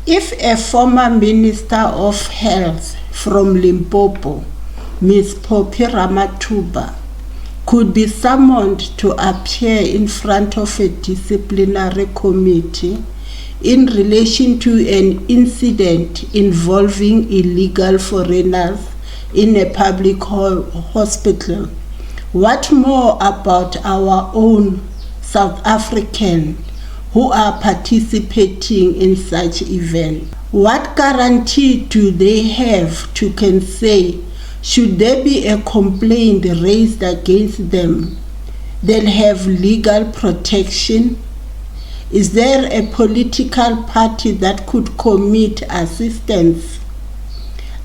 If a former Minister of Health from Limpopo, Ms. Poppy Ramathuba, could be summoned to appear in front of a disciplinary committee in relation to an incident involving illegal foreigners in a public hospital, what more about our own South African who are participating in such events? What guarantee do they have to can say, should there be a complaint raised against them, they'll have legal protection? Is there a political party that could commit assistance?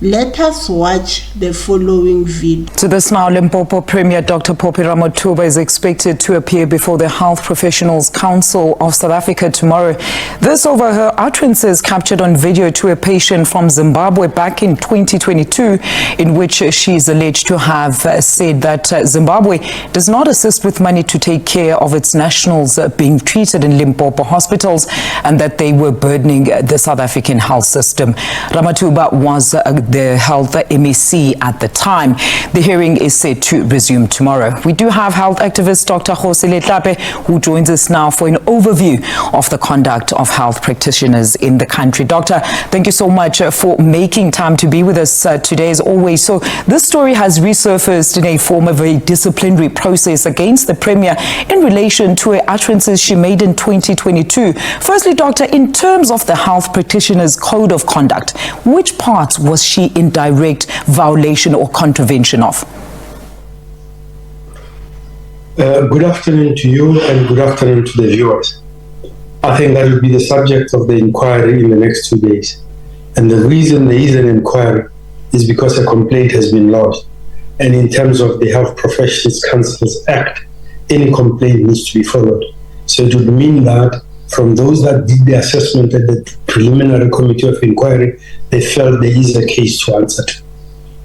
Let us watch the following video. To this now, Limpopo Premier Dr. Poppy Ramathuba is expected to appear before the Health Professionals Council of South Africa tomorrow. This over her utterances captured on video to a patient from Zimbabwe back in 2022, in which she is alleged to have said that Zimbabwe does not assist with money to take care of its nationals being treated in Limpopo hospitals, and that they were burdening the South African health system. Ramathuba was the health MEC at the time. The hearing is set to resume tomorrow. We do have health activist Dr. Jose Letlape, who joins us now for an overview of the conduct of health practitioners in the country. Doctor, thank you so much for making time to be with us today as always. So this story has resurfaced in a form of a disciplinary process against the Premier in relation to her utterances she made in 2022. Firstly, Doctor, in terms of the health practitioners' code of conduct, which parts was she in direct violation or contravention of? Good afternoon to you and good afternoon to the viewers. I think that will be the subject of the inquiry in the next 2 days. And the reason there is an inquiry is because a complaint has been lodged. And in terms of the Health Professions Councils Act, any complaint needs to be followed. So it would mean that from those that did the assessment at the preliminary committee of inquiry, they felt there is a case to answer to.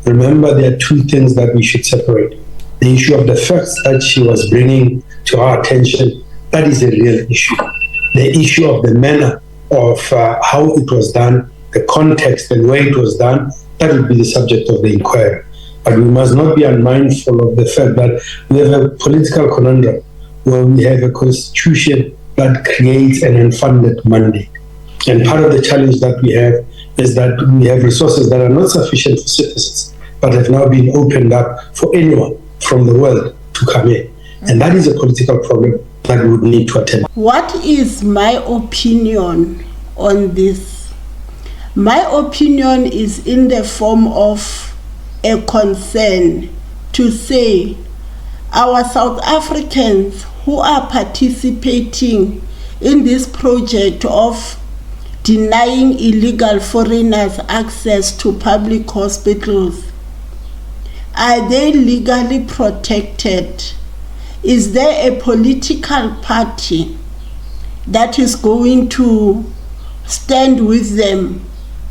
Remember, there are two things that we should separate. The issue of the facts that she was bringing to our attention, that is a real issue. The issue of the manner of how it was done, the context and where it was done, that will be the subject of the inquiry. But we must not be unmindful of the fact that we have a political conundrum where we have a constitution that creates an unfunded mandate. And part of the challenge that we have is that we have resources that are not sufficient for citizens, but have now been opened up for anyone from the world to come in. And that is a political problem that we would need to attend. What is my opinion on this? My opinion is in the form of a concern to say our South Africans who are participating in this project of denying illegal foreigners access to public hospitals, are they legally protected? Is there a political party that is going to stand with them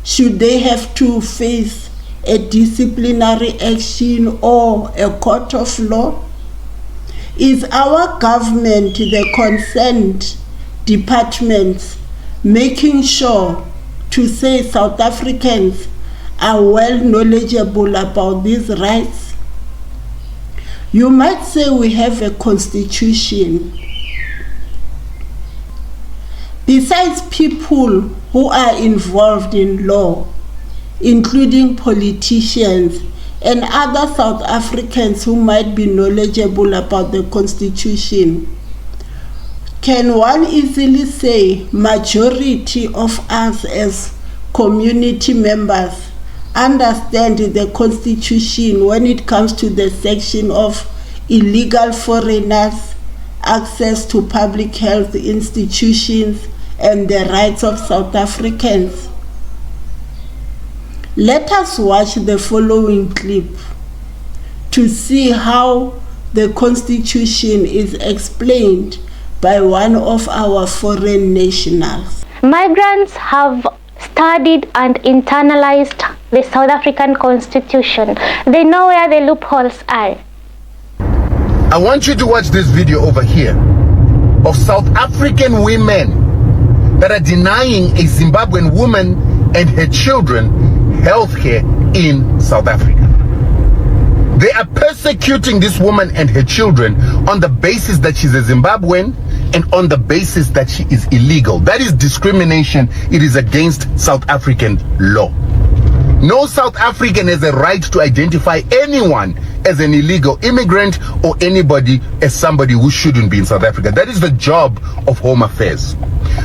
should they have to face a disciplinary action or a court of law? Is our government, the concerned departments, making sure to say South Africans are well knowledgeable about these rights? You might say we have a constitution. Besides people who are involved in law, including politicians and other South Africans who might be knowledgeable about the constitution, can one easily say majority of us as community members understand the constitution when it comes to the section of illegal foreigners, access to public health institutions, and the rights of South Africans? Let us watch the following clip to see how the constitution is explained by one of our foreign nationals. Migrants have studied and internalized the South African constitution. They know where the loopholes are. I want you to watch this video over here of South African women that are denying a Zimbabwean woman and her children healthcare in South Africa. They are persecuting this woman and her children on the basis that she's a Zimbabwean and on the basis that she is illegal. That is discrimination. It is against South African law. No South African has a right to identify anyone as an illegal immigrant or anybody as somebody who shouldn't be in South Africa. That is the job of Home Affairs.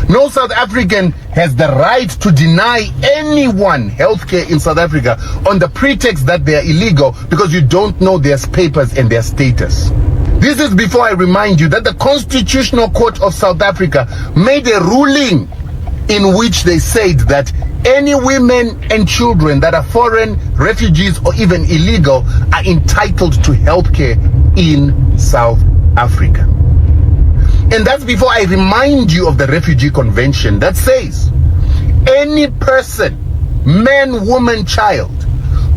No South African has the right to deny anyone healthcare in South Africa on the pretext that they are illegal because you don't know their papers and their status. This is before I remind you that the Constitutional Court of South Africa made a ruling in which they said that any women and children that are foreign, refugees, or even illegal are entitled to healthcare in South Africa. And that's before I remind you of the Refugee Convention that says any person, man, woman, child,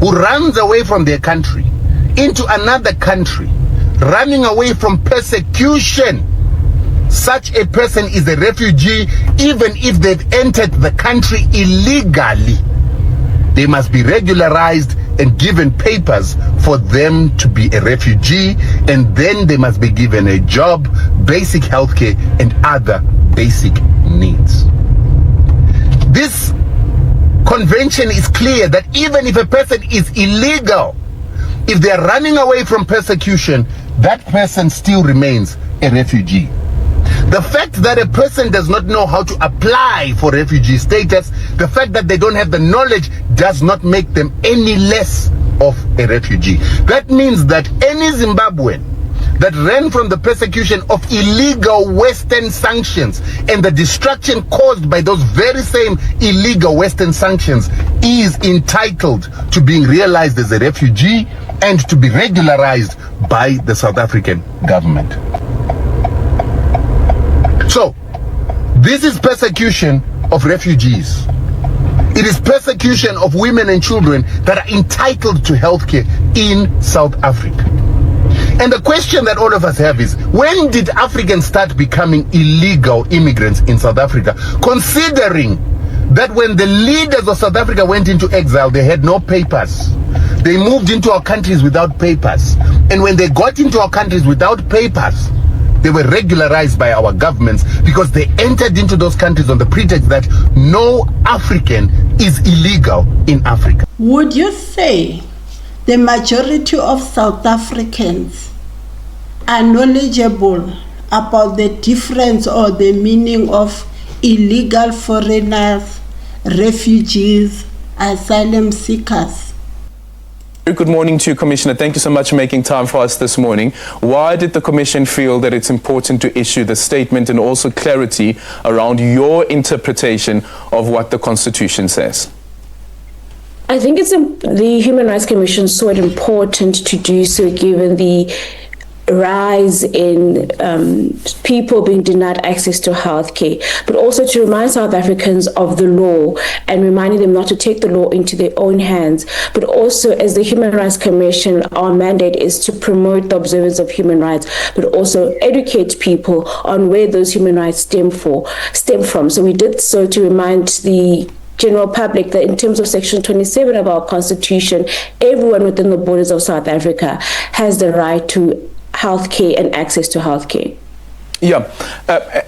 who runs away from their country into another country, running away from persecution, such a person is a refugee even if they've entered the country illegally. They must be regularized and given papers for them to be a refugee, and then they must be given a job, basic healthcare, and other basic needs. This convention is clear that even if a person is illegal, if they are running away from persecution, that person still remains a refugee. The fact that a person does not know how to apply for refugee status, the fact that they don't have the knowledge, does not make them any less of a refugee. That means that any Zimbabwean that ran from the persecution of illegal Western sanctions and the destruction caused by those very same illegal Western sanctions is entitled to being realized as a refugee and to be regularized by the South African government. So, this is persecution of refugees. It is persecution of women and children that are entitled to healthcare in South Africa. And the question that all of us have is, when did Africans start becoming illegal immigrants in South Africa? Considering that when the leaders of South Africa went into exile, they had no papers. They moved into our countries without papers. And when they got into our countries without papers, they were regularized by our governments because they entered into those countries on the pretext that no African is illegal in Africa. Would you say the majority of South Africans are knowledgeable about the difference or the meaning of illegal foreigners, refugees, asylum seekers? Good morning to you, Commissioner. Thank you so much for making time for us this morning. Why did the Commission feel that it's important to issue the statement and also clarity around your interpretation of what the Constitution says? I think the Human Rights Commission saw it important to do so given the rise in people being denied access to healthcare, but also to remind South Africans of the law and reminding them not to take the law into their own hands. But also, as the Human Rights Commission, our mandate is to promote the observance of human rights, but also educate people on where those human rights stem from. So we did so to remind the general public that in terms of Section 27 of our Constitution, everyone within the borders of South Africa has the right to healthcare and access to healthcare. Yeah,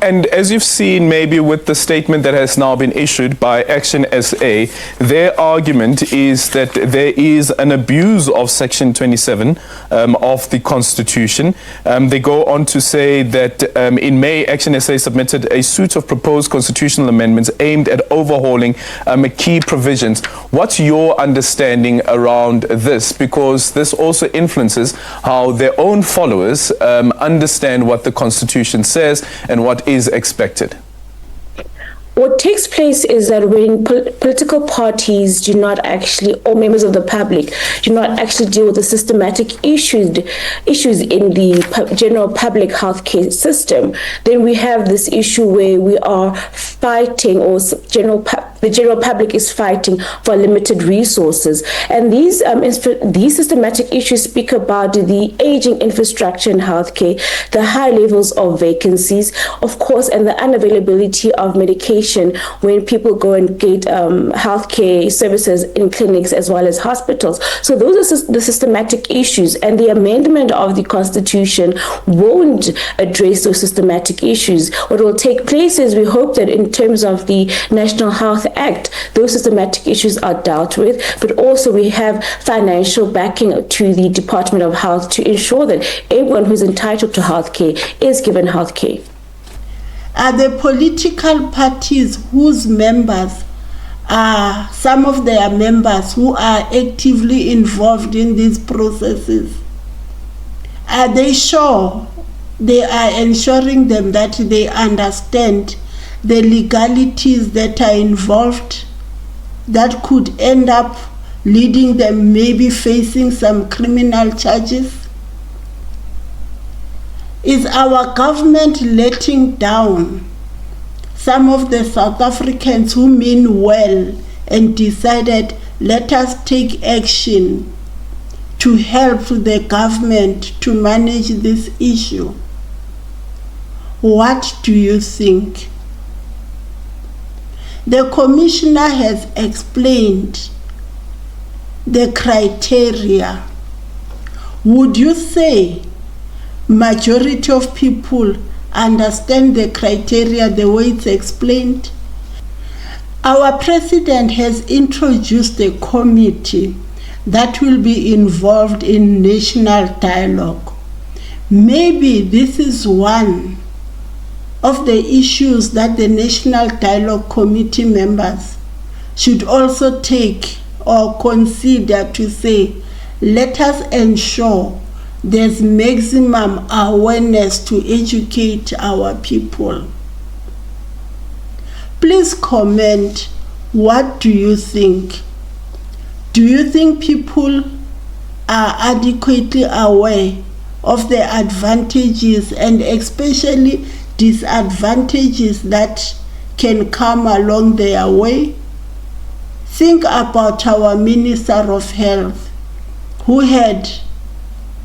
and as you've seen maybe with the statement that has now been issued by Action SA, their argument is that there is an abuse of Section 27 of the Constitution. They go on to say that in May, Action SA submitted a suite of proposed constitutional amendments aimed at overhauling key provisions. What's your understanding around this? Because this also influences how their own followers understand what the Constitution says and what is expected. What takes place is that when political parties do not actually, or members of the public do not actually deal with the systematic issues in the general public healthcare system, then we have this issue where we are fighting, or the general public is fighting for limited resources. And these systematic issues speak about the aging infrastructure in healthcare, the high levels of vacancies, of course, and the unavailability of medication discrimination when people go and get healthcare services in clinics as well as hospitals. So those are the systematic issues, and the amendment of the Constitution won't address those systematic issues. What will take place is we hope that in terms of the National Health Act, those systematic issues are dealt with, but also we have financial backing to the Department of Health to ensure that everyone who's entitled to healthcare is given healthcare. Are the political parties whose members are, some of their members who are actively involved in these processes, are they sure they are ensuring them that they understand the legalities that are involved that could end up leading them maybe facing some criminal charges? Is our government letting down some of the South Africans who mean well and decided, let us take action to help the government to manage this issue? What do you think? The commissioner has explained the criteria. Would you say majority of people understand the criteria the way it's explained? Our president has introduced a committee that will be involved in national dialogue. Maybe this is one of the issues that the National Dialogue Committee members should also take or consider to say, let us ensure there's maximum awareness to educate our people. Please comment, what do you think? Do you think people are adequately aware of the advantages and especially disadvantages that can come along their way? Think about our Minister of Health, who had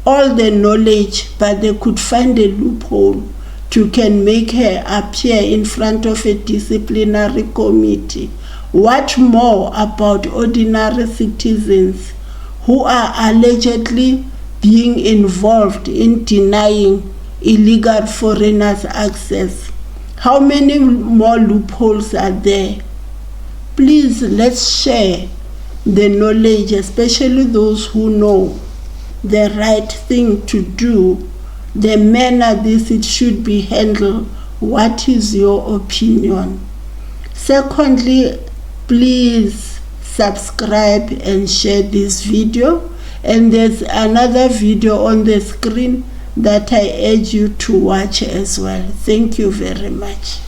all the knowledge, but they could find a loophole to can make her appear in front of a disciplinary committee. What more about ordinary citizens who are allegedly being involved in denying illegal foreigners access? How many more loopholes are there? Please, let's share the knowledge, especially those who know the right thing to do, the manner it should be handled. What is your opinion? Secondly, please subscribe and share this video. And there's another video on the screen that I urge you to watch as well. Thank you very much.